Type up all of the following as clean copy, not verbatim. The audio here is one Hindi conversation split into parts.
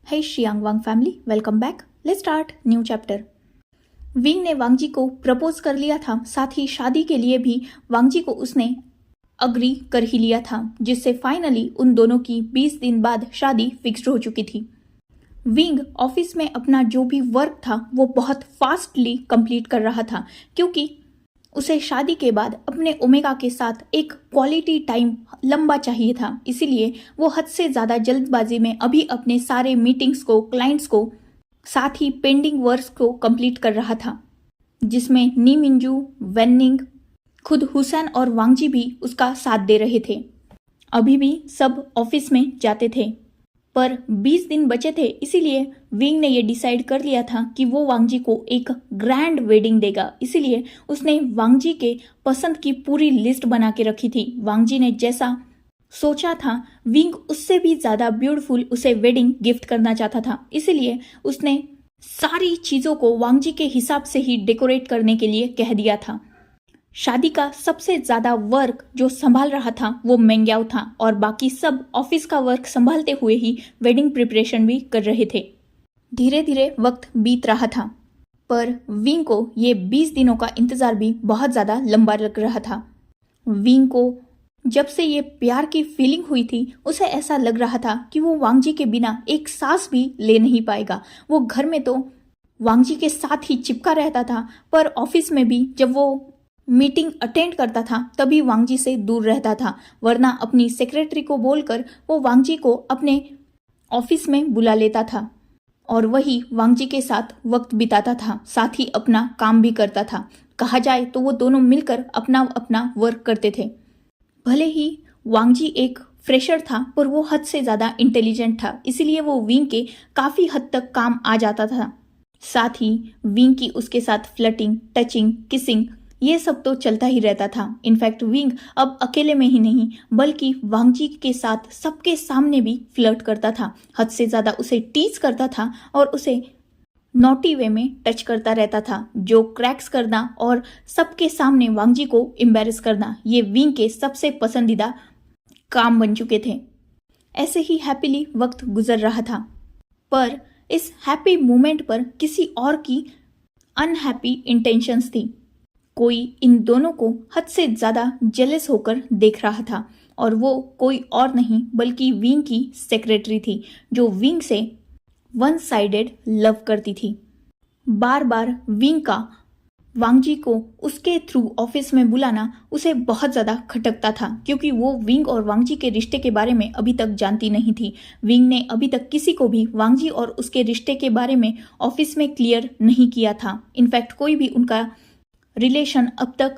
Hey Xiang Wang family, welcome back. Let's start new chapter. Wing ने वांगजी को प्रपोज कर लिया था, साथ ही शादी के लिए भी वांगजी को उसने अग्री कर ही लिया था, जिससे फाइनली उन दोनों की 20 दिन बाद शादी फिक्स्ड हो चुकी थी। विंग ऑफिस में अपना जो भी वर्क था वो बहुत फास्टली कंप्लीट कर रहा था, क्योंकि उसे शादी के बाद अपने ओमेगा के साथ एक क्वालिटी टाइम लंबा चाहिए था। इसीलिए वो हद से ज़्यादा जल्दबाजी में अभी अपने सारे मीटिंग्स को, क्लाइंट्स को, साथ ही पेंडिंग वर्क्स को कंप्लीट कर रहा था, जिसमें नी मिंजू, वेनिंग, खुद हुसैन और वांगजी भी उसका साथ दे रहे थे। अभी भी सब ऑफिस में जाते थे, पर 20 दिन बचे थे, इसीलिए विंग ने ये डिसाइड कर लिया था कि वो वांगजी को एक ग्रैंड वेडिंग देगा। इसीलिए उसने वांगजी के पसंद की पूरी लिस्ट बना के रखी थी। वांगजी ने जैसा सोचा था, विंग उससे भी ज़्यादा ब्यूटीफुल उसे वेडिंग गिफ्ट करना चाहता था। इसीलिए उसने सारी चीज़ों को वांगजी के हिसाब से ही डेकोरेट करने के लिए कह दिया था। शादी का सबसे ज़्यादा वर्क जो संभाल रहा था वो मेंग्याओ था, और बाकी सब ऑफिस का वर्क संभालते हुए ही वेडिंग प्रिपरेशन भी कर रहे थे। धीरे धीरे वक्त बीत रहा था, पर विंग को ये 20 दिनों का इंतज़ार भी बहुत ज़्यादा लंबा लग रहा था। विंग को जब से ये प्यार की फीलिंग हुई थी, उसे ऐसा लग रहा था कि वो वांगजी के बिना एक सांस भी ले नहीं पाएगा। वो घर में तो वांगजी के साथ ही चिपका रहता था, पर ऑफिस में भी जब वो मीटिंग अटेंड करता था तभी वांगजी से दूर रहता था, वरना अपनी सेक्रेटरी को बोलकर वो वांगजी को अपने ऑफिस में बुला लेता था और वही वांगजी के साथ वक्त बिताता था, साथ ही अपना काम भी करता था। कहा जाए तो वो दोनों मिलकर अपना अपना वर्क करते थे। भले ही वांगजी एक फ्रेशर था, पर वो हद से ज़्यादा इंटेलिजेंट था, इसीलिए वो विंग के काफ़ी हद तक काम आ जाता था। साथ ही विंग की उसके साथ फ्लर्टिंग, टचिंग, किसिंग, ये सब तो चलता ही रहता था। इनफैक्ट विंग अब अकेले में ही नहीं, बल्कि वांगजी के साथ सबके सामने भी फ्लर्ट करता था। हद से ज़्यादा उसे टीज करता था और उसे नॉटी वे में टच करता रहता था। जो क्रैक्स करना और सबके सामने वांगजी को एम्बैरेस करना, ये विंग के सबसे पसंदीदा काम बन चुके थे। ऐसे ही हैप्पीली वक्त गुजर रहा था, पर इस हैप्पी मोमेंट पर किसी और की अनहैप्पी इंटेंशंस थी। कोई इन दोनों को हद से ज़्यादा जेलस होकर देख रहा था, और वो कोई और नहीं बल्कि विंग की सेक्रेटरी थी, जो विंग से वन साइडेड लव करती थी। बार बार विंग का वांगजी को उसके थ्रू ऑफिस में बुलाना उसे बहुत ज़्यादा खटकता था, क्योंकि वो विंग और वांगजी के रिश्ते के बारे में अभी तक जानती नहीं थी। विंग ने अभी तक किसी को भी वांगजी और उसके रिश्ते के बारे में ऑफिस में क्लियर नहीं किया था। इनफैक्ट कोई भी उनका रिलेशन अब तक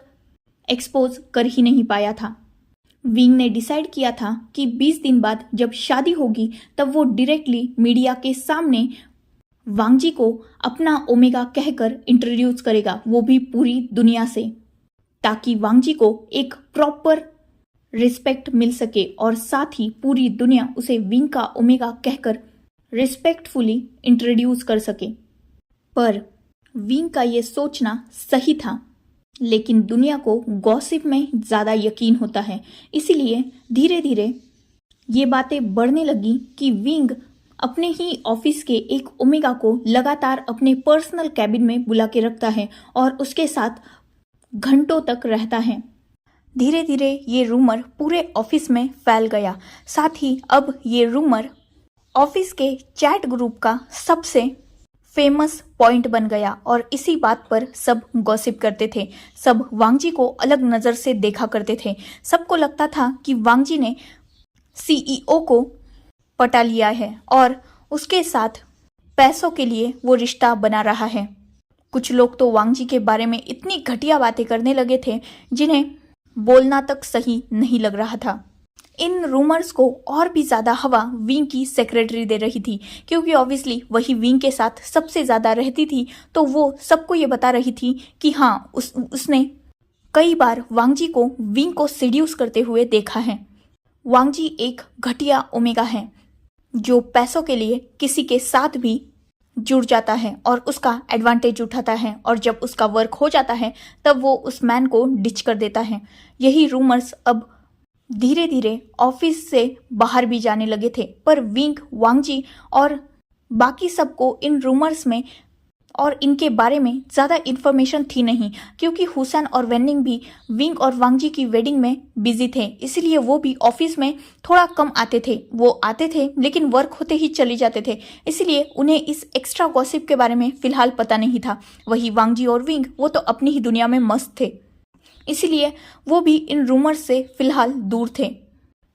एक्सपोज कर ही नहीं पाया था। विंग ने डिसाइड किया था कि 20 दिन बाद जब शादी होगी तब वो डायरेक्टली मीडिया के सामने वांगजी को अपना ओमेगा कहकर इंट्रोड्यूस करेगा, वो भी पूरी दुनिया से, ताकि वांगजी को एक प्रॉपर रिस्पेक्ट मिल सके और साथ ही पूरी दुनिया उसे विंग का ओमेगा कहकर रिस्पेक्टफुली इंट्रोड्यूस कर सके। पर विंग का ये सोचना सही था, लेकिन दुनिया को गॉसिप में ज़्यादा यकीन होता है। इसीलिए धीरे धीरे ये बातें बढ़ने लगी कि विंग अपने ही ऑफिस के एक ओमेगा को लगातार अपने पर्सनल कैबिन में बुला के रखता है और उसके साथ घंटों तक रहता है। धीरे धीरे ये रूमर पूरे ऑफिस में फैल गया। साथ ही अब ये रूमर ऑफिस के चैट ग्रुप का सबसे फेमस पॉइंट बन गया, और इसी बात पर सब गॉसिप करते थे। सब वांगजी को अलग नज़र से देखा करते थे। सबको लगता था कि वांगजी ने सीईओ को पटा लिया है और उसके साथ पैसों के लिए वो रिश्ता बना रहा है। कुछ लोग तो वांगजी के बारे में इतनी घटिया बातें करने लगे थे जिन्हें बोलना तक सही नहीं लग रहा था। इन रूमर्स को और भी ज़्यादा हवा विंग की सेक्रेटरी दे रही थी, क्योंकि ऑब्वियसली वही विंग के साथ सबसे ज़्यादा रहती थी, तो वो सबको ये बता रही थी कि हाँ, उसने कई बार वांगजी को विंग को सीड्यूस करते हुए देखा है। वांगजी एक घटिया ओमेगा है जो पैसों के लिए किसी के साथ भी जुड़ जाता है और उसका एडवांटेज उठाता है, और जब उसका वर्क हो जाता है तब वो उस मैन को डिच कर देता है। यही रूमर्स अब धीरे धीरे ऑफिस से बाहर भी जाने लगे थे, पर विंग, वांगजी और बाकी सबको इन रूमर्स में और इनके बारे में ज़्यादा इन्फॉर्मेशन थी नहीं, क्योंकि हुसैन और वेनिंग भी विंग और वांगजी की वेडिंग में बिजी थे, इसलिए वो भी ऑफिस में थोड़ा कम आते थे। वो आते थे लेकिन वर्क होते ही चले जाते थे, इसलिए उन्हें इस एक्स्ट्रा गॉसिप के बारे में फिलहाल पता नहीं था। वही वांगजी और विंग वो तो अपनी ही दुनिया में मस्त थे, इसलिए वो भी इन रूमर्स से फिलहाल दूर थे।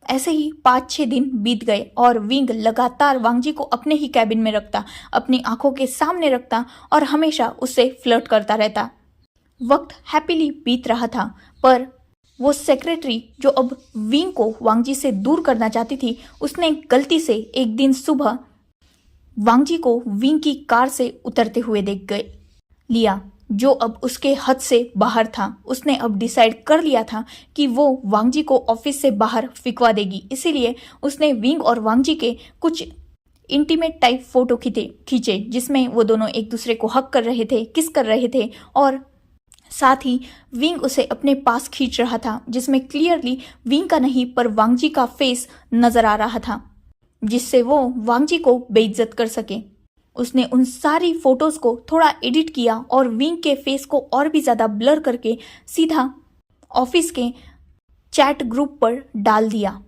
ऐसे ही 5-6 दिन बीत गए और विंग लगातार वांगजी को अपने ही कैबिन में रखता, अपनी आंखों के सामने रखता और हमेशा उससे फ्लर्ट करता रहता। वक्त हैप्पीली बीत रहा था, पर वो सेक्रेटरी जो अब विंग को वांगजी से दूर करना चाहती थी, उसने गलती से एक दिन सुबह वांगजी को विंग की कार से उतरते हुए देख लिया, जो अब उसके हद से बाहर था। उसने अब डिसाइड कर लिया था कि वो वांगजी को ऑफिस से बाहर फिकवा देगी, इसीलिए उसने विंग और वांगजी के कुछ इंटीमेट टाइप फोटो खींचे जिसमें वो दोनों एक दूसरे को हक कर रहे थे, किस कर रहे थे, और साथ ही विंग उसे अपने पास खींच रहा था, जिसमें क्लियरली विंग का नहीं पर वांगजी का फेस नजर आ रहा था, जिससे वो वांगजी को बेइज्जत कर सके। उसने उन सारी फोटोज को थोड़ा एडिट किया और विंग के फेस को और भी ज़्यादा ब्लर करके सीधा ऑफिस के चैट ग्रुप पर डाल दिया।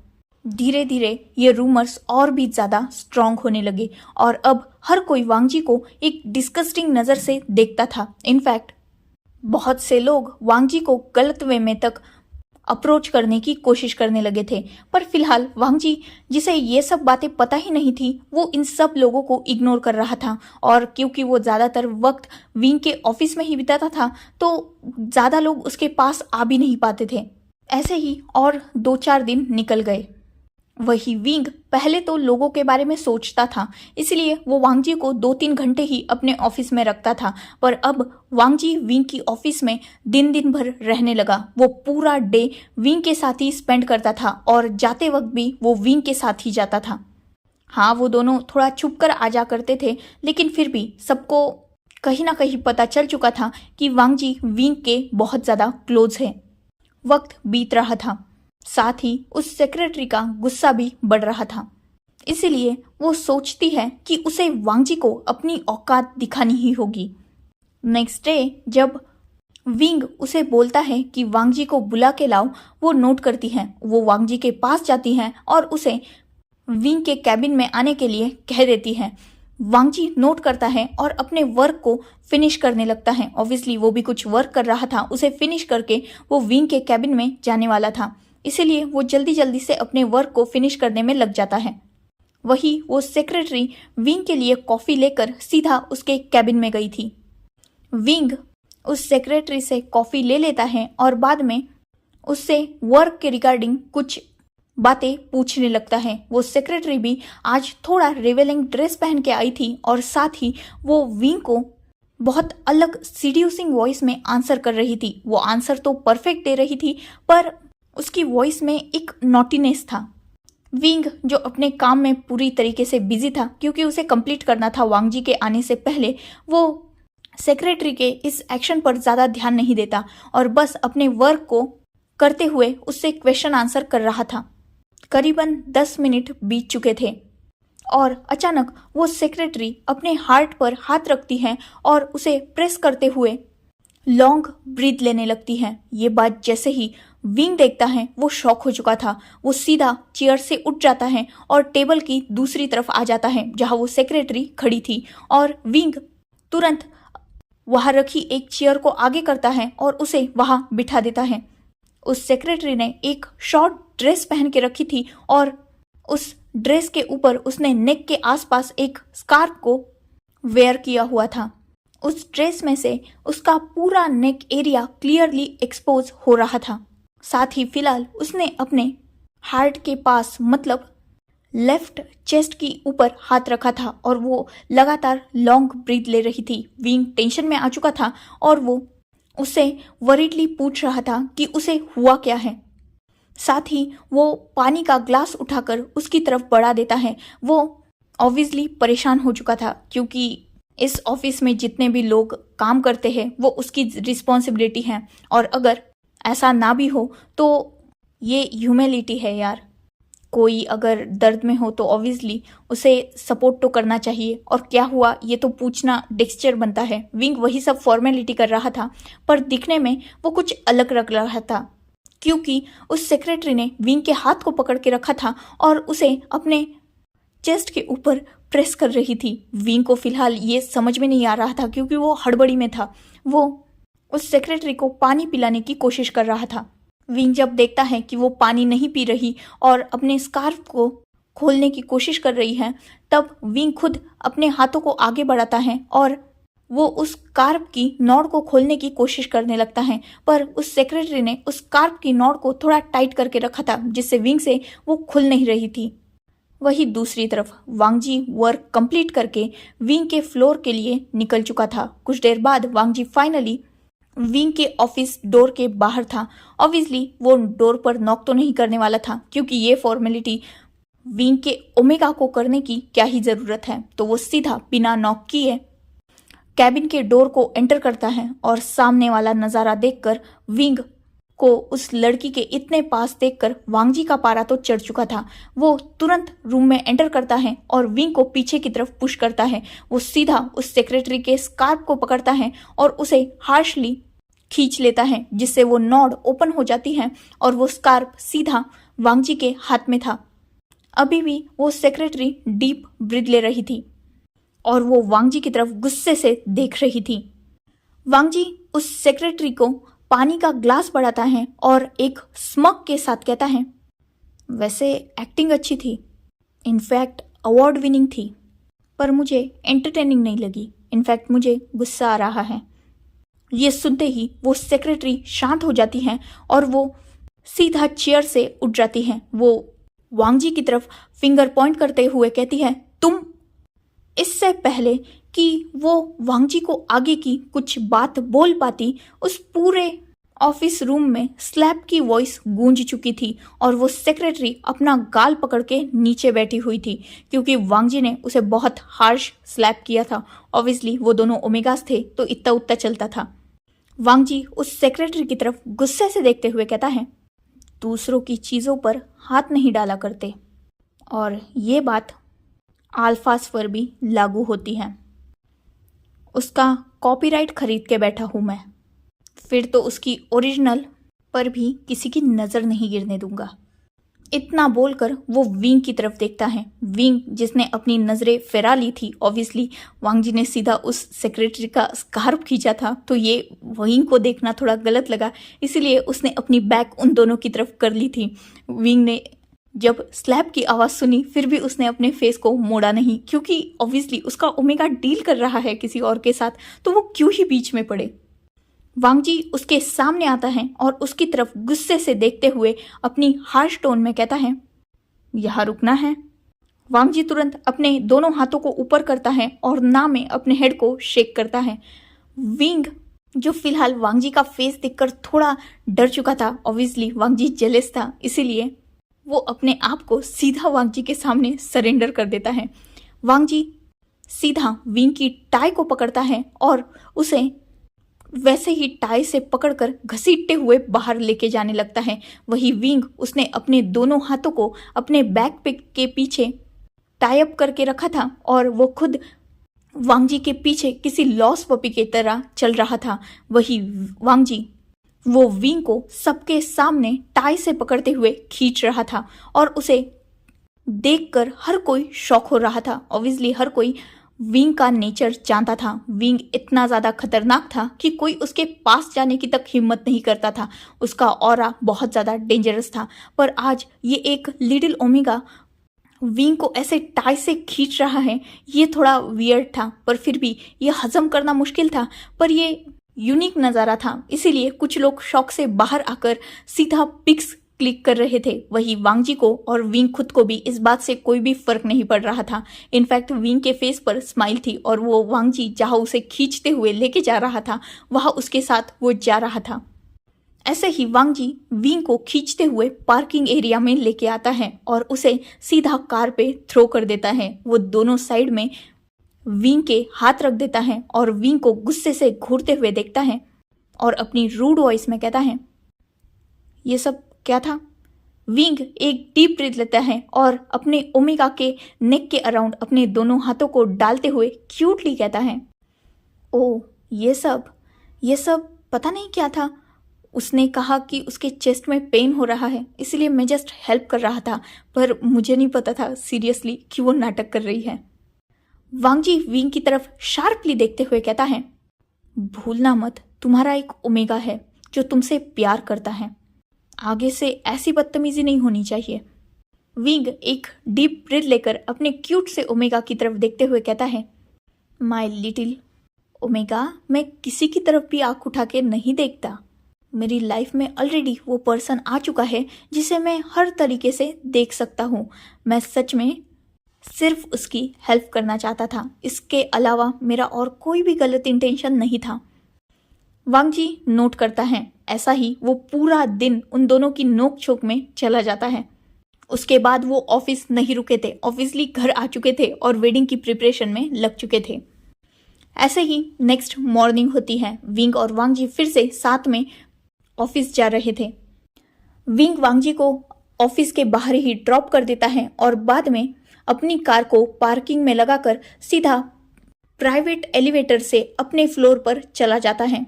धीरे धीरे ये रूमर्स और भी ज़्यादा स्ट्रॉन्ग होने लगे और अब हर कोई वांगजी को एक डिस्कस्टिंग नज़र से देखता था। इनफैक्ट बहुत से लोग वांगजी को गलत वे में तक अप्रोच करने की कोशिश करने लगे थे, पर फिलहाल वांगजी, जिसे ये सब बातें पता ही नहीं थी, वो इन सब लोगों को इग्नोर कर रहा था। और क्योंकि वो ज़्यादातर वक्त विंग के ऑफिस में ही बिताता था, तो ज़्यादा लोग उसके पास आ भी नहीं पाते थे। ऐसे ही और 2-4 दिन निकल गए। वही विंग पहले तो लोगों के बारे में सोचता था, इसलिए वो वांगजी को 2-3 घंटे ही अपने ऑफिस में रखता था, पर अब वांगजी विंग की ऑफिस में दिन भर रहने लगा। वो पूरा डे विंग के साथ ही स्पेंड करता था और जाते वक्त भी वो विंग के साथ ही जाता था। हाँ, वो दोनों थोड़ा छुप कर आ जा करते थे, लेकिन फिर भी सबको कहीं ना कहीं पता चल चुका था कि वांगजी विंग के बहुत ज़्यादा क्लोज है। वक्त बीत रहा था, साथ ही उस सेक्रेटरी का गुस्सा भी बढ़ रहा था, इसीलिए वो सोचती है कि उसे वांगजी को अपनी औकात दिखानी ही होगी। नेक्स्ट डे जब विंग उसे बोलता है कि वांगजी को बुला के लाओ, वो नोट करती है। वो वांगजी के पास जाती है और उसे विंग के कैबिन में आने के लिए कह देती है। वांगजी नोट करता है और अपने वर्क को फिनिश करने लगता है। ऑब्वियसली वो भी कुछ वर्क कर रहा था, उसे फिनिश करके वो विंग के कैबिन में जाने वाला था, इसीलिए वो जल्दी जल्दी से अपने वर्क को फिनिश करने में लग जाता है। वही वो सेक्रेटरी विंग के लिए कॉफ़ी लेकर सीधा उसके कैबिन में गई थी। विंग उस सेक्रेटरी से कॉफ़ी ले लेता है और बाद में उससे वर्क के रिगार्डिंग कुछ बातें पूछने लगता है। वो सेक्रेटरी भी आज थोड़ा रिवेलिंग ड्रेस पहन के आई थी और साथ ही वो विंग को बहुत अलग सीड्यूसिंग वॉइस में आंसर कर रही थी। वो आंसर तो परफेक्ट दे रही थी, पर उसकी वॉइस में एक नॉटीनेस था। विंग जो अपने काम में पूरी तरीके से बिजी था, क्योंकि उसे कंप्लीट करना था वांगजी के आने से पहले, वो सेक्रेटरी के इस एक्शन पर ज़्यादा ध्यान नहीं देता और बस अपने वर्क को करते हुए उससे क्वेश्चन आंसर कर रहा था। करीबन 10 मिनट बीत चुके थे और अचानक वो सेक्रेटरी अपने हार्ट पर हाथ रखती है और उसे प्रेस करते हुए लॉन्ग ब्रीथ लेने लगती है। ये बात जैसे ही विंग देखता है, वो शॉक हो चुका था। वो सीधा चेयर से उठ जाता है और टेबल की दूसरी तरफ आ जाता है जहां वो सेक्रेटरी खड़ी थी, और विंग तुरंत वहां रखी एक चेयर को आगे करता है और उसे वहां बिठा देता है। उस सेक्रेटरी ने एक शॉर्ट ड्रेस पहन के रखी थी और उस ड्रेस के ऊपर उसने नेक के आसपास एक स्कार्फ को वेयर किया हुआ था। उस ड्रेस में से उसका पूरा नेक एरिया क्लियरली एक्सपोज हो रहा था। साथ ही फिलहाल उसने अपने हार्ट के पास, मतलब लेफ्ट चेस्ट की ऊपर हाथ रखा था और वो लगातार लॉन्ग ब्रीथ ले रही थी। विंग टेंशन में आ चुका था और वो उससे वरीडली पूछ रहा था कि उसे हुआ क्या है। साथ ही वो पानी का ग्लास उठाकर उसकी तरफ बढ़ा देता है। वो ऑब्वियसली परेशान हो चुका था, क्योंकि इस ऑफिस में जितने भी लोग काम करते हैं वो उसकी रिस्पॉन्सिबिलिटी है, और अगर ऐसा ना भी हो तो ये ह्यूमिलिटी है यार। कोई अगर दर्द में हो तो ऑब्वियसली उसे सपोर्ट तो करना चाहिए, और क्या हुआ ये तो पूछना डेक्स्टर बनता है। विंग वही सब फॉर्मेलिटी कर रहा था, पर दिखने में वो कुछ अलग लग रहा था, क्योंकि उस सेक्रेटरी ने विंग के हाथ को पकड़ के रखा था और उसे अपने चेस्ट के ऊपर प्रेस कर रही थी। विंग को फिलहाल ये समझ में नहीं आ रहा था, क्योंकि वो हड़बड़ी में था। वो उस सेक्रेटरी को पानी पिलाने की कोशिश कर रहा था। विंग जब देखता है कि वो पानी नहीं पी रही और अपने स्कार्फ को खोलने की कोशिश कर रही है, तब विंग खुद अपने हाथों को आगे बढ़ाता है और वो उस स्कार्फ की नॉड को खोलने की कोशिश करने लगता है, पर उस सेक्रेटरी ने उस स्कार्फ की नॉड को थोड़ा टाइट करके रखा था, जिससे विंग से वो खुल नहीं रही थी। वही दूसरी तरफ वांगजी वर्क कंप्लीट करके विंग के फ्लोर के लिए निकल चुका था। कुछ देर बाद वांगजी फाइनली विंग के ऑफिस डोर के बाहर था। ऑब्वियसली वो डोर पर नॉक तो नहीं करने वाला था, क्योंकि ये फॉर्मेलिटी विंग के ओमेगा को करने की क्या ही जरूरत है। तो वो सीधा बिना नॉक किए कैबिन के डोर को एंटर करता है और सामने वाला नज़ारा देखकर विंग को उस लड़की के इतने पास देखकर वांगजी का पारा तो चढ़ चुका था। वो तुरंत रूम में एंटर करता है और विंग को पीछे की तरफ पुश करता है। वो सीधा उस सेक्रेटरी के स्कार्फ को पकड़ता है और उसे हार्शली खींच लेता है, जिससे वो नॉड ओपन हो जाती है और वो स्कार्फ सीधा वांगजी के हाथ में था। अभी भी वो सेक्रेटरी डीप ब्रीथ ले रही थी और वो वांगजी की तरफ गुस्से से देख रही थी। वांगजी उस सेक्रेटरी को पानी का ग्लास बढ़ाता है और एक स्मग के साथ कहता है, वैसे एक्टिंग अच्छी थी, इनफैक्ट अवार्ड विनिंग थी, पर मुझे एंटरटेनिंग नहीं लगी। इनफैक्ट मुझे गुस्सा आ रहा है। ये सुनते ही वो सेक्रेटरी शांत हो जाती है और वो सीधा चेयर से उठ जाती है। वो वांगजी की तरफ फिंगर पॉइंट करते हुए कहती है, तुम। इससे पहले कि वो वांगजी को आगे की कुछ बात बोल पाती, उस पूरे ऑफिस रूम में स्लैप की वॉइस गूंज चुकी थी और वो सेक्रेटरी अपना गाल पकड़ के नीचे बैठी हुई थी, क्योंकि वांगजी ने उसे बहुत हार्श स्लैप किया था। ऑब्वियसली वो दोनों ओमेगास थे, तो इतना उतना चलता था। वांगजी उस सेक्रेटरी की तरफ गुस्से से देखते हुए कहता है, दूसरों की चीज़ों पर हाथ नहीं डाला करते, और ये बात आल्फास पर भी लागू होती है। उसका कॉपीराइट खरीद के बैठा हूँ मैं, फिर तो उसकी ओरिजिनल पर भी किसी की नज़र नहीं गिरने दूंगा। इतना बोलकर वो विंग की तरफ देखता है। विंग जिसने अपनी नज़रें फेरा ली थी, ऑब्वियसली वांगजी ने सीधा उस सेक्रेटरी का स्कार्फ खींचा था, तो ये विंग को देखना थोड़ा गलत लगा, इसीलिए उसने अपनी बैक उन दोनों की तरफ कर ली थी। विंग ने जब स्लैप की आवाज़ सुनी, फिर भी उसने अपने फेस को मोड़ा नहीं, क्योंकि ऑब्वियसली उसका ओमेगा डील कर रहा है किसी और के साथ, तो वो क्यों ही बीच में पड़े। वांगजी उसके सामने आता है और उसकी तरफ गुस्से से देखते हुए अपनी हार्श टोन में कहता है, यहाँ रुकना है। वांगजी तुरंत अपने दोनों हाथों को ऊपर करता है और ना में अपने हेड को शेक करता है। विंग जो फिलहाल वांगजी का फेस देखकर थोड़ा डर चुका था, ऑब्वियसली वांगजी जेलस था, इसीलिए वो अपने आप को सीधा वांगजी के सामने सरेंडर कर देता है। वांगजी सीधा विंग की टाई को पकड़ता है और उसे वैसे ही टाई से पकड़कर घसीटते हुए बाहर लेके जाने लगता है। वही विंग उसने अपने दोनों हाथों को अपने बैक के पीछे टाई अप करके रखा था और वो खुद वांगजी के पीछे किसी लॉस पपी की तरह चल रहा था। वही वांगजी वो विंग को सबके सामने टाई से पकड़ते हुए खींच रहा था और उसे देखकर हर कोई शॉक हो रहा था। ऑब्वियसली हर कोई विंग का नेचर जानता था। विंग इतना ज़्यादा खतरनाक था कि कोई उसके पास जाने की तक हिम्मत नहीं करता था। उसका ऑरा बहुत ज़्यादा डेंजरस था, पर आज ये एक लिटिल ओमेगा विंग को ऐसे टाई से खींच रहा है, ये थोड़ा वियर्ड था, पर फिर भी ये हजम करना मुश्किल था, पर ये यूनिक नज़ारा था, इसीलिए कुछ लोग शॉक से बाहर आकर सीधा पिक्स क्लिक कर रहे थे। वही वांगजी को और विंग खुद को भी इस बात से कोई भी फर्क नहीं पड़ रहा था। इनफैक्ट विंग के फेस पर स्माइल थी और वो वांगजी जहाँ उसे खींचते हुए लेके जा रहा था, वहाँ उसके साथ वो जा रहा था। ऐसे ही वांगजी विंग को खींचते हुए पार्किंग एरिया में लेके आता है और उसे सीधा कार पे थ्रो कर देता है। वो दोनों साइड में विंग के हाथ रख देता है और विंग को गुस्से से घूरते हुए देखता है और अपनी रूड वॉइस में कहता है, ये सब क्या था? विंग एक डीप ब्रीथ लेता है और अपने ओमेगा के नेक के अराउंड अपने दोनों हाथों को डालते हुए क्यूटली कहता है, ओ ये सब पता नहीं क्या था। उसने कहा कि उसके चेस्ट में पेन हो रहा है, इसलिए मैं जस्ट हेल्प कर रहा था, पर मुझे नहीं पता था सीरियसली कि वो नाटक कर रही है। वांगजी विंग की तरफ शार्पली देखते हुए कहता है, भूलना मत, तुम्हारा एक ओमेगा है जो तुमसे प्यार करता है। आगे से ऐसी बदतमीजी नहीं होनी चाहिए। विंग एक डीप ब्रीथ लेकर अपने क्यूट से ओमेगा की तरफ देखते हुए कहता है, माय लिटिल ओमेगा, मैं किसी की तरफ भी आंख उठा के नहीं देखता। मेरी लाइफ में ऑलरेडी वो पर्सन आ चुका है जिसे मैं हर तरीके से देख सकता हूँ। मैं सच में सिर्फ उसकी हेल्प करना चाहता था, इसके अलावा मेरा और कोई भी गलत इंटेंशन नहीं था। वांगजी नोट करता है। ऐसा ही वो पूरा दिन उन दोनों की नोक झोंक में चला जाता है। उसके बाद वो ऑफिस नहीं रुके थे, ऑब्वियसली घर आ चुके थे और वेडिंग की प्रिपरेशन में लग चुके थे। ऐसे ही नेक्स्ट मॉर्निंग होती है। विंग और वांगजी फिर से साथ में ऑफिस जा रहे थे। विंग वांगजी को ऑफिस के बाहर ही ड्रॉप कर देता है और बाद में अपनी कार को पार्किंग में लगाकर सीधा प्राइवेट एलिवेटर से अपने फ्लोर पर चला जाता है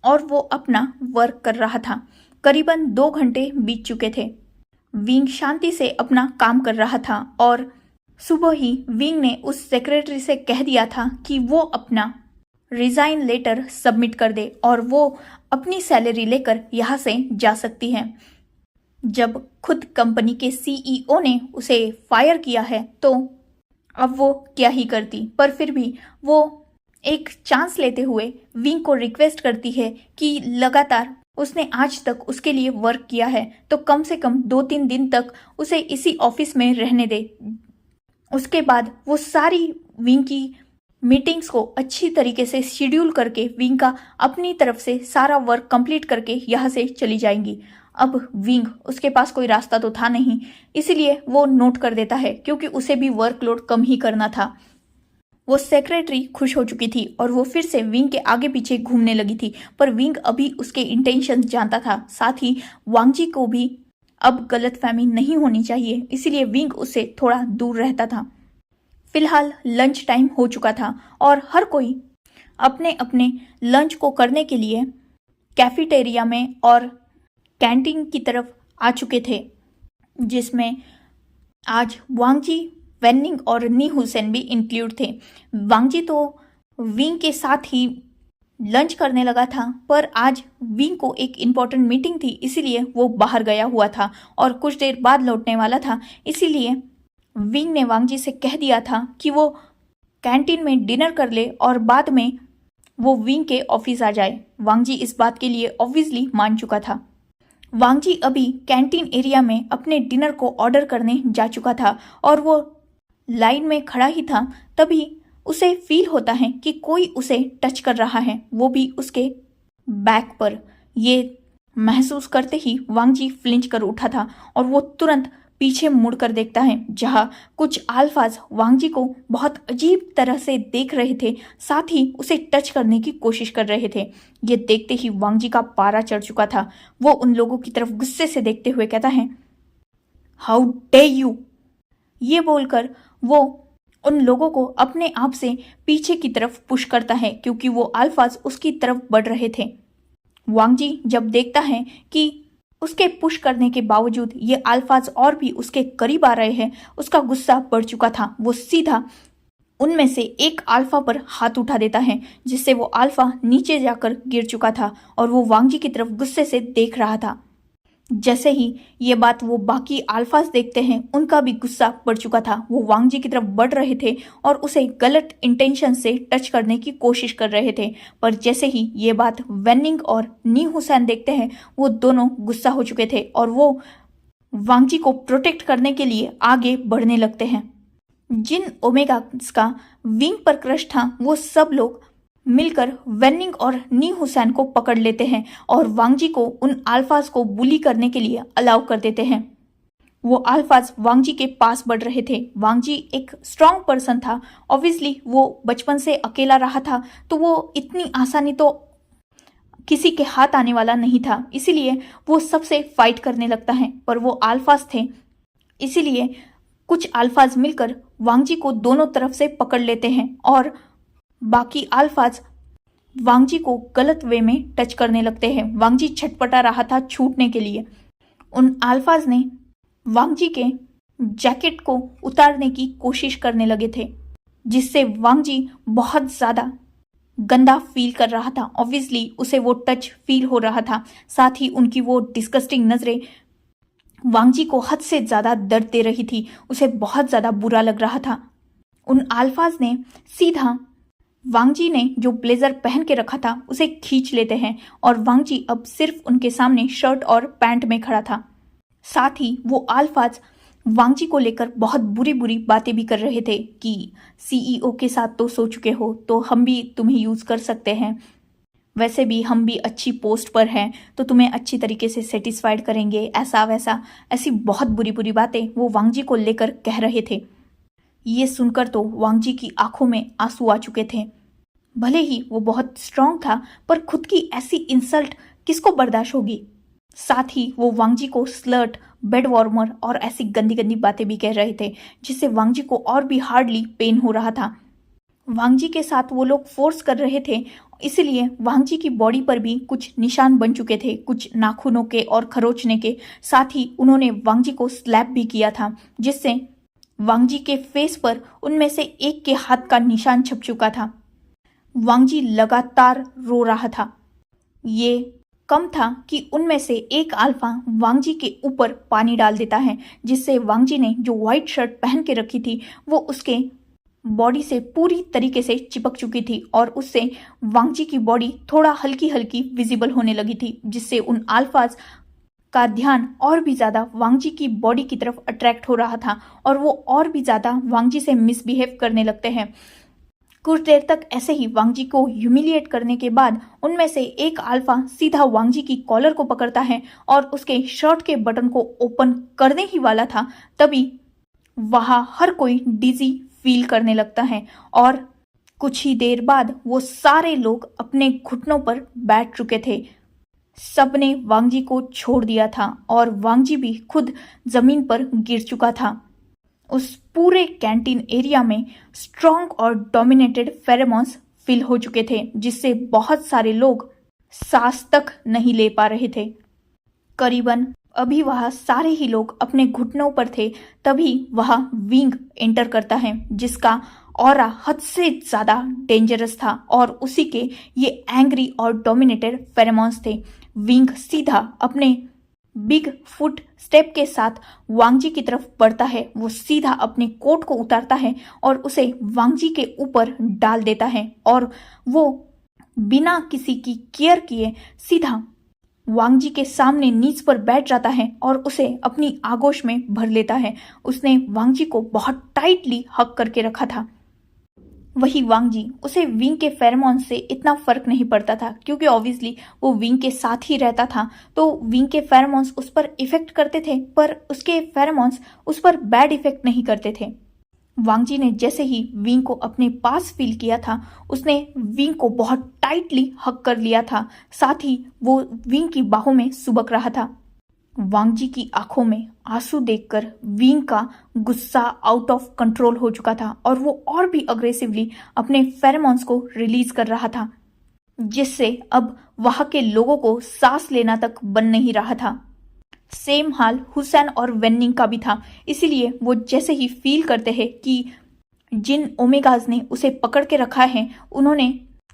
और वो अपना वर्क कर रहा था। करीबन 2 घंटे बीत चुके थे। विंग शांति से अपना काम कर रहा था और सुबह ही विंग ने उस सेक्रेटरी से कह दिया था कि वो अपना रिजाइन लेटर सबमिट कर दे और वो अपनी सैलरी लेकर यहाँ से जा सकती है। जब खुद कंपनी के सीईओ ने उसे फायर किया है तो अब वो क्या ही करती, पर फिर भी वो एक चांस लेते हुए विंग को रिक्वेस्ट करती है कि लगातार उसने आज तक उसके लिए वर्क किया है तो कम से कम 2-3 दिन तक उसे इसी ऑफिस में रहने दे। उसके बाद वो सारी विंग की मीटिंग्स को अच्छी तरीके से शेड्यूल करके विंग का अपनी तरफ से सारा वर्क कंप्लीट करके यहाँ से चली जाएंगी। अब विंग, उसके पास कोई रास्ता तो था नहीं, इसीलिए वो नोट कर देता है क्योंकि उसे भी वर्कलोड कम ही करना था। वो सेक्रेटरी खुश हो चुकी थी और वो फिर से विंग के आगे पीछे घूमने लगी थी, पर विंग अभी उसके इंटेंशन जानता था। साथ ही वांगजी को भी अब गलतफहमी नहीं होनी चाहिए, इसीलिए विंग उससे थोड़ा दूर रहता था। फिलहाल लंच टाइम हो चुका था और हर कोई अपने अपने लंच को करने के लिए कैफेटेरिया में और कैंटीन की तरफ आ चुके थे, जिसमें आज वांगजी, वेनिंग और नी हुसैन भी इंक्लूड थे। वांगजी तो विंग के साथ ही लंच करने लगा था, पर आज विंग को एक इम्पॉर्टेंट मीटिंग थी, इसीलिए वो बाहर गया हुआ था और कुछ देर बाद लौटने वाला था। इसीलिए विंग ने वांगजी से कह दिया था कि वो कैंटीन में डिनर कर ले और बाद में वो विंग के ऑफिस आ जाए। वांगजी इस बात के लिए ऑब्वियसली मान चुका था। वांगजी अभी कैंटीन एरिया में अपने डिनर को ऑर्डर करने जा चुका था और वो लाइन में खड़ा ही था, तभी उसे फील होता है कि कोई उसे टच कर रहा है, वो भी उसके बैक पर। ये महसूस करते ही वांगजी फ्लिंच कर उठा था और वो तुरंत पीछे मुड़कर देखता है, जहां कुछ अल्फाज वांगजी को बहुत अजीब तरह से देख रहे थे, साथ ही उसे टच करने की कोशिश कर रहे थे। ये देखते ही वांगजी का पारा चढ़ चुका था। वो उन लोगों की तरफ गुस्से से देखते हुए कहता है, हाउ डे यू। ये बोलकर वो उन लोगों को अपने आप से पीछे की तरफ पुश करता है क्योंकि वो अल्फाज उसकी तरफ बढ़ रहे थे। वांगजी जब देखता है कि उसके पुश करने के बावजूद ये अल्फाज और भी उसके करीब आ रहे हैं, उसका गुस्सा बढ़ चुका था। वो सीधा उनमें से एक अल्फा पर हाथ उठा देता है, जिससे वो अल्फा नीचे जाकर गिर चुका था और वो वांगजी की तरफ गुस्से से देख रहा था। जैसे ही ये बात वो बाकी अल्फाज देखते हैं, उनका भी गुस्सा बढ़ चुका था। वो वांगजी की तरफ बढ़ रहे थे और उसे गलत इंटेंशन से टच करने की कोशिश कर रहे थे, पर जैसे ही ये बात वेनिंग और नी हुसैन देखते हैं, वो दोनों गुस्सा हो चुके थे और वो वांगजी को प्रोटेक्ट करने के लिए आगे बढ़ने लगते हैं। जिन ओमेगास का विंग पर क्रश था, वो सब लोग मिलकर वेनिंग और नी हुसैन को पकड़ लेते हैं और वांगजी को उन अल्फाज को बुली करने के लिए अलाउ कर देते हैं। वो अल्फाज वांगजी के पास बढ़ रहे थे। वांगजी एक स्ट्रांग पर्सन था, ऑब्वियसली वो बचपन से अकेला रहा था, तो वो इतनी आसानी तो किसी के हाथ आने वाला नहीं था, इसीलिए वो सबसे फाइट करने लगता है। पर वो अल्फाज थे, इसीलिए कुछ अल्फाज मिलकर वांगजी को दोनों तरफ से पकड़ लेते हैं और बाकी अल्फाज वांगजी को गलत वे में टच करने लगते हैं। वांगजी छटपटा रहा था छूटने के लिए। उन अल्फाज ने वांगजी के जैकेट को उतारने की कोशिश करने लगे थे, जिससे वांगजी बहुत ज़्यादा गंदा फील कर रहा था। ऑब्वियसली उसे वो टच फील हो रहा था, साथ ही उनकी वो डिस्गस्टिंग नज़रें वांगजी को हद से ज़्यादा दर्द दे रही थी। उसे बहुत ज़्यादा बुरा लग रहा था। उन अल्फाज ने सीधा वांगजी ने जो ब्लेजर पहन के रखा था उसे खींच लेते हैं और वांगजी अब सिर्फ उनके सामने शर्ट और पैंट में खड़ा था। साथ ही वो अल्फाज वांगजी को लेकर बहुत बुरी बुरी बातें भी कर रहे थे कि सीईओ के साथ तो सो चुके हो, तो हम भी तुम्हें यूज़ कर सकते हैं, वैसे भी हम भी अच्छी पोस्ट पर हैं तो तुम्हें अच्छी तरीके से सेटिस्फाइड करेंगे, ऐसा वैसा, ऐसी बहुत बुरी बुरी बातें वो वांगजी को लेकर कह रहे थे। ये सुनकर तो वांगजी की आंखों में आंसू आ चुके थे। भले ही वो बहुत स्ट्रांग था, पर खुद की ऐसी इंसल्ट किसको बर्दाश्त होगी। साथ ही वो वांगजी को स्लर्ट, बेड वार्मर और ऐसी गंदी गंदी बातें भी कह रहे थे, जिससे वांगजी को और भी हार्डली पेन हो रहा था। वांगजी के साथ वो लोग फोर्स कर रहे थे, इसलिए वांगजी की बॉडी पर भी कुछ निशान बन चुके थे, कुछ नाखूनों के और खरोचने के। साथ ही उन्होंने वांगजी को स्लैप भी किया था, जिससे वांगजी के फेस पर उनमें से एक के हाथ का निशान छप चुका था। वांगजी लगातार रो रहा था। ये कम था कि उनमें से एक अल्फा वांगजी के ऊपर पानी डाल देता है, जिससे वांगजी ने जो व्हाइट शर्ट पहन के रखी थी वो उसके बॉडी से पूरी तरीके से चिपक चुकी थी और उससे वांगजी की बॉडी थोड़ा हल्की हल्की विजिबल होने लगी थी, जिससे उन अल्फाज का ध्यान और भी ज़्यादा वांगजी की बॉडी की तरफ अट्रैक्ट हो रहा था और वो और भी ज़्यादा वांगजी से मिसबिहेव करने लगते हैं। कुछ देर तक ऐसे ही वांगजी को ह्यूमिलिएट करने के बाद उनमें से एक अल्फा सीधा वांगजी की कॉलर को पकड़ता है और उसके शर्ट के बटन को ओपन करने ही वाला था, तभी वहाँ हर कोई डिजी फील करने लगता है और कुछ ही देर बाद वो सारे लोग अपने घुटनों पर बैठ चुके थे। सबने वांगजी को छोड़ दिया था और वांगजी भी खुद जमीन पर गिर चुका था। उस पूरे कैंटीन एरिया में स्ट्रॉन्ग और डोमिनेटेड फेरोमोन्स फिल हो चुके थे, जिससे बहुत सारे लोग सांस तक नहीं ले पा रहे थे। करीबन अभी वह सारे ही लोग अपने घुटनों पर थे, तभी वह विंग एंटर करता है, जिसका ऑरा हद से ज़्यादा डेंजरस था और उसी के ये एंग्री और डोमिनेटेड फेरोमोन्स थे। विंग सीधा अपने बिग फुट स्टेप के साथ वांगजी की तरफ बढ़ता है। वो सीधा अपने कोट को उतारता है और उसे वांगजी के ऊपर डाल देता है और वो बिना किसी की केयर किए सीधा वांगजी के सामने नीच पर बैठ जाता है और उसे अपनी आगोश में भर लेता है। उसने वांगजी को बहुत टाइटली हक करके रखा था। वही वांगजी, उसे विंग के फेरोमोन से इतना फर्क नहीं पड़ता था, क्योंकि ऑब्वियसली वो विंग के साथ ही रहता था, तो विंग के फेरोमोन्स उस पर इफेक्ट करते थे, पर उसके फेरोमोन्स उस पर बैड इफेक्ट नहीं करते थे। वांगजी ने जैसे ही विंग को अपने पास फील किया था, उसने विंग को बहुत टाइटली हक कर लिया था। साथ ही वो विंग की बाहों में सुबक रहा था। वांगजी की आंखों में आंसू देखकर विंग का गुस्सा आउट ऑफ कंट्रोल हो चुका था और वो और भी अग्रेसिवली अपने फेरोमोन्स को रिलीज कर रहा था, जिससे अब वहां के लोगों को सांस लेना तक बन नहीं रहा था। सेम हाल हुसैन और वेन्निंग का भी था, इसीलिए वो जैसे ही फील करते हैं कि जिन ओमेगाज ने उसे पकड़ के रखा है उन्होंने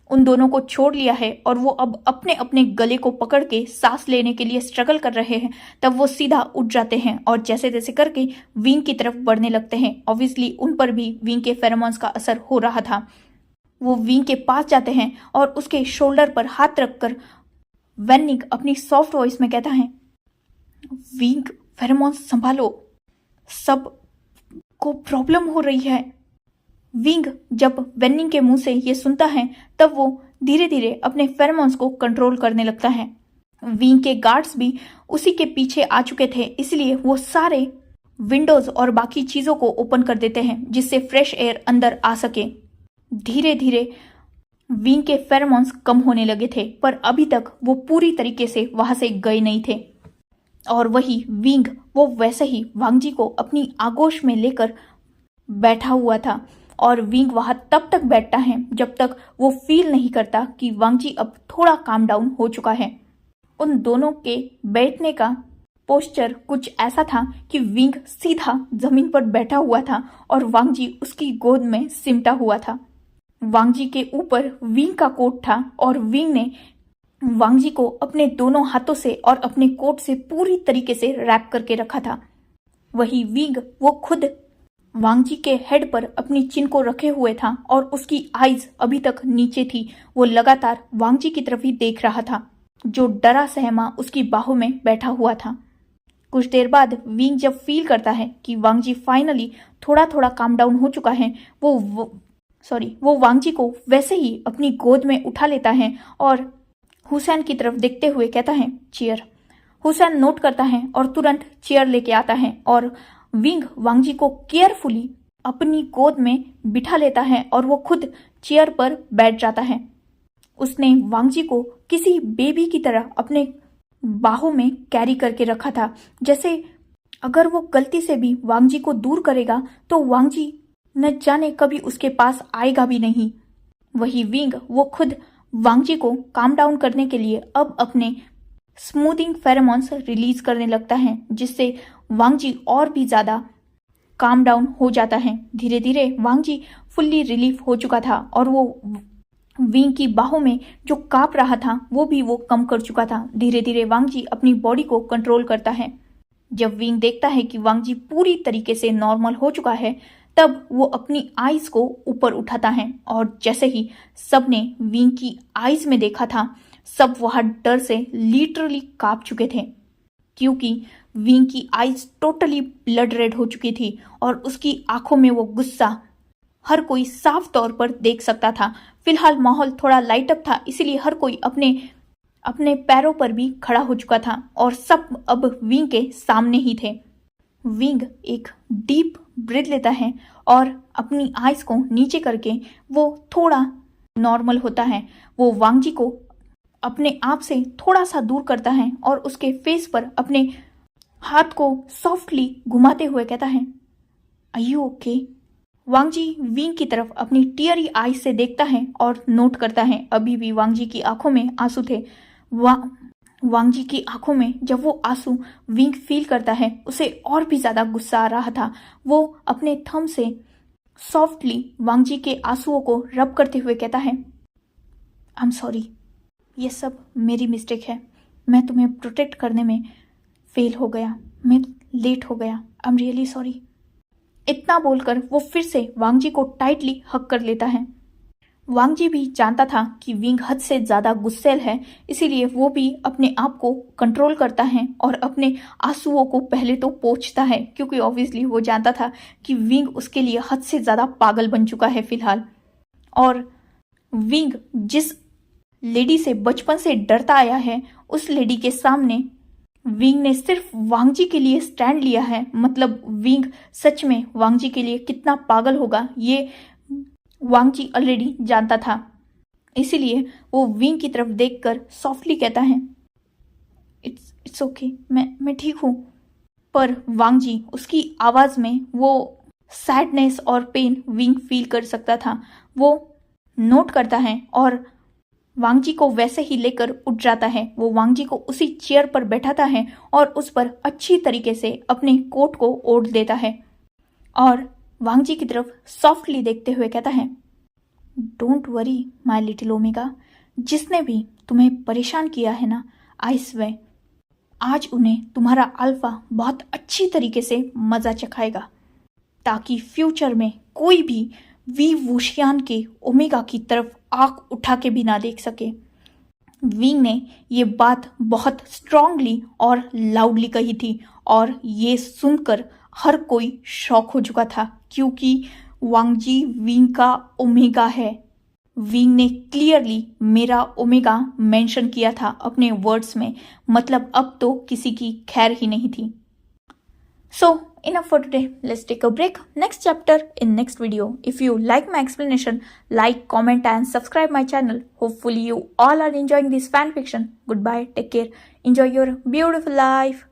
उन दोनों को छोड़ लिया है और वो अब अपने अपने गले को पकड़ के सांस लेने के लिए स्ट्रगल कर रहे हैं, तब वो सीधा उठ जाते हैं और जैसे तैसे करके विंग की तरफ बढ़ने लगते हैं। ऑब्वियसली उन पर भी विंग के फेरोमोन्स का असर हो रहा था। वो विंग के पास जाते हैं और उसके शोल्डर पर हाथ रखकर वेन्निंग अपनी सॉफ्ट वॉइस में कहता है, विंग फेरोमोन्स संभालो, सब को प्रॉब्लम हो रही है। विंग जब वेन्निंग के मुंह से ये सुनता है, तब वो धीरे धीरे अपने फेरोमोन्स को कंट्रोल करने लगता है। विंग के गार्ड्स भी उसी के पीछे आ चुके थे, इसलिए वो सारे विंडोज और बाकी चीज़ों को ओपन कर देते हैं, जिससे फ्रेश एयर अंदर आ सके। धीरे धीरे विंग के फेरोमोन्स कम होने लगे थे, पर अभी तक वो पूरी तरीके से वहां से गए नहीं थे। और वही विंग वो वैसे ही वांगजी को अपनी आगोश में लेकर बैठा हुआ था। और विंग वहां तब तक बैठता है जब तक वो फील नहीं करता कि वांगजी अब थोड़ा काम डाउन हो चुका है। उन दोनों के बैठने का पोस्चर कुछ ऐसा था कि विंग सीधा जमीन पर बैठा हुआ था और वांगजी उसकी गोद में सिमटा हुआ था। वांगजी के ऊपर विंग का कोट था और विंग ने वांगजी को अपने दोनों हाथों से और अपने कोट से पूरी तरीके से रैप करके रखा था। वही विंग वो खुद वांगजी के हेड पर अपनी चिन को रखे हुए था और उसकी आईज अभी तक नीचे थी। वो लगातार वांगजी की तरफ ही देख रहा था, जो डरा सहमा उसकी बाहों में बैठा हुआ था। कुछ देर बाद विंग जब फील करता है कि वांगजी फाइनली थोड़ा थोड़ा काम डाउन हो चुका है, वो वांगजी को वैसे ही अपनी गोद में उठा लेता है और हुसैन की तरफ देखते हुए कहता है, चेयर। हुसैन नोट करता है और तुरंत चेयर लेके आता है और विंग वांगजी को केयरफुली अपनी गोद में बिठा लेता है और वो खुद चेयर पर बैठ जाता है। उसने वांगजी को किसी बेबी की तरह अपने बाहों में कैरी करके रखा था, जैसे अगर वो गलती से भी वांगजी को दूर करेगा तो वांगजी न जाने कभी उसके पास आएगा भी नहीं। वही विंग वो खुद वांगजी को काम डाउन करने के लिए अब अपने स्मूथिंग फेरोमोन्स रिलीज करने लगता है, जिससे वांगजी और भी ज्यादा काम डाउन हो जाता है। धीरे धीरे वांगजी फुल्ली रिलीफ हो चुका था और वो विंग की बाहों में जो कांप रहा था वो भी वो कम कर चुका था। धीरे धीरे वांगजी अपनी बॉडी को कंट्रोल करता है। जब विंग देखता है कि वांगजी पूरी तरीके से नॉर्मल हो चुका है, तब वो अपनी आईज को ऊपर उठाता है और जैसे ही सबने विंग की आईज में देखा था, सब वहां डर से लिटरली कांप चुके थे, क्योंकि विंग की आईज टोटली ब्लड रेड हो चुकी थी और उसकी आंखों में वो गुस्सा हर कोई साफ तौर पर देख सकता था। फिलहाल माहौल थोड़ा लाइट अप था, इसीलिए हर कोई अपने अपने पैरों पर भी खड़ा हो चुका था और सब अब विंग के सामने ही थे। विंग एक डीप ब्रीथ लेता है और अपनी आईज को नीचे करके वो थोड़ा नॉर्मल होता है। वो वांगजी को अपने आप से थोड़ा सा दूर करता है और उसके फेस पर अपने हाथ को सॉफ्टली घुमाते हुए कहता है, आर यू ओके? वांगजी विंग की तरफ अपनी टीयरी आईज से देखता है और नोट करता है अभी भी वांगजी की आंखों में आंसू थे। वांगजी की आंखों में जब वो आंसू विंग फील करता है, उसे और भी ज्यादा गुस्सा आ रहा था। वो अपने थंब से सॉफ्टली वांगजी के आंसुओं को रब करते हुए कहता है, आई एम सॉरी, ये सब मेरी मिस्टेक है। मैं तुम्हें प्रोटेक्ट करने में फेल हो गया, मैं लेट हो गया, आई एम रियली सॉरी। इतना बोलकर वो फिर से वांगजी को टाइटली हक कर लेता है। वांगजी भी जानता था कि विंग हद से ज्यादा गुस्सैल है, इसीलिए वो भी अपने आप को कंट्रोल करता है और अपने आंसुओं को पहले तो पोंछता है, क्योंकि ऑब्वियसली वो जानता था कि विंग उसके लिए हद से ज्यादा पागल बन चुका है फिलहाल। और विंग जिस लेडी से बचपन से डरता आया है, उस लेडी के सामने विंग ने सिर्फ वांगजी के लिए स्टैंड लिया है। मतलब विंग सच में वांगजी के लिए कितना पागल होगा, ये वांगजी ऑलरेडी जानता था। इसीलिए वो विंग की तरफ देखकर सॉफ्टली कहता है, इट्स ओके, मैं ठीक हूँ। पर वांगजी उसकी आवाज में वो सैडनेस और पेन विंग फील कर सकता था। वो नोट करता है और वांगजी को वैसे ही लेकर उठ जाता है। वो वांगजी को उसी चेयर पर बैठाता है और उस पर अच्छी तरीके से अपने कोट को ओढ़ देता है और वांगजी की तरफ सॉफ्टली देखते हुए कहता है, don't worry my little omega, जिसने भी तुम्हें परेशान किया है ना, आई स्वेयर आज उन्हें तुम्हारा अल्फा बहुत अच्छी तरीके से मजा चखाएगा, ताकि फ्यूचर में कोई भी वी वुशियान के ओमेगा की तरफ आंख उठा के भी ना देख सके। विंग ने ये बात बहुत स्ट्रांगली और लाउडली कही थी और ये सुनकर हर कोई शॉक हो चुका था, क्योंकि वांगजी विंग का ओमेगा है। विंग ने क्लियरली मेरा ओमेगा मेंशन किया था अपने वर्ड्स में, मतलब अब तो किसी की खैर ही नहीं थी। सो Enough for today. Let's take a break. Next chapter in next video. If you like my explanation, like, comment and subscribe my channel. Hopefully you all are enjoying this fan fiction. Goodbye. Take care. Enjoy your beautiful life.